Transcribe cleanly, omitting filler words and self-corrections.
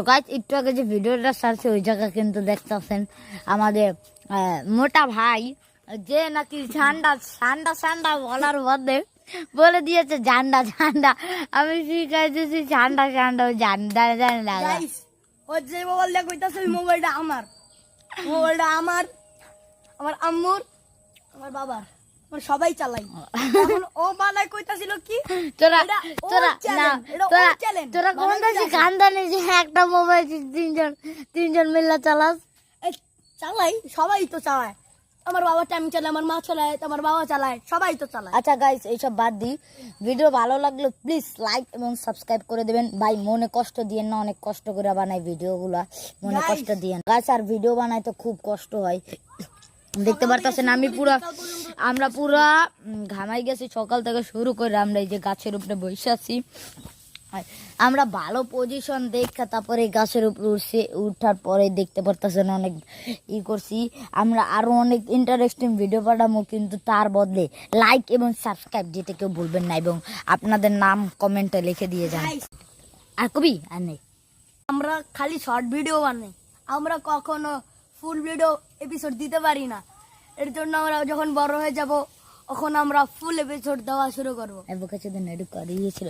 Guys একটু আগে যে ভিডিওটা ছাড়ছে ওই জায়গা কিন্তু দেখতেছেন আমাদের মোটা ভাই যে নাকি ঠান্ডা ঠান্ডা ঠান্ডা বলার মধ্যে বলে দিয়েছে ঝান্ডা ঝান্ডা। আমি শিখাই দিয়েছি ঠান্ডা ঠান্ডা ঝান্ডা ঝান্ডা। গাইস ওই যে মোবাইলটা কইতাছে ওই মোবাইলটা আমার, মোবাইলটা আমার, আমার আম্মুর, আমার বাবার, আমরা সবাই চালাই। এখন ও বানায় কইতাছিল কি তোরা এটা ওর তোরা না challenge, এটা ওর তোরা challenge, তোরা কোন বানায় দেশে দিয়েছে। খানদানি যে একটা মোবাইল তিনজন মিল্লা চালাস। এই চালাই, সবাই তো চালায়। আমার বাবাটা আমি চালাই, আমার মা চালায়, আমার বাবা চালায়, সবাই তো চালায়। আচ্ছা গাইস এইসব বাদ দিই, ভিডিও ভালো লাগলে প্লিজ লাইক এবং সাবস্ক্রাইব করে দেবেন। ভাই মনে কষ্ট দিয়েন না, অনেক কষ্ট করে বানাই ভিডিওগুলা, মনে Guys, কষ্ট দিয়েন গাইস। আর ভিডিও বানাইতে খুব কষ্ট হয়, দেখতে পারতেছেন আমরা পুরা ঘামাই গেছি সকাল থেকে শুরু করে। আমরা এই যে গাছের উপরে বসে আছি, আর আমরা ভালো পজিশন দেখা তারপরে গাছের উপরে উঠার পরে দেখতে পারতেছেন অনেক করছি। আমরা আরো অনেক ইন্টারেস্টিং ভিডিও পাঠাবো, কিন্তু তার বদলে লাইক এবং সাবস্ক্রাইব যেটা কেউ বলবেন না, এবং আপনাদের নাম কমেন্টে লিখে দিয়ে যান। Guys, আর কবি আর নেই, আমরা খালি শর্ট ভিডিও বানাই, আমরা কখনো ফুল ভিডিও এপিসোড দিতে পারি না। এর জন্য আমরা যখন বড় হয়ে যাব তখন আমরা ফুল এপিসোড দেওয়া শুরু করবো। এর বুকে যদি নেড়ু করিয়েছিল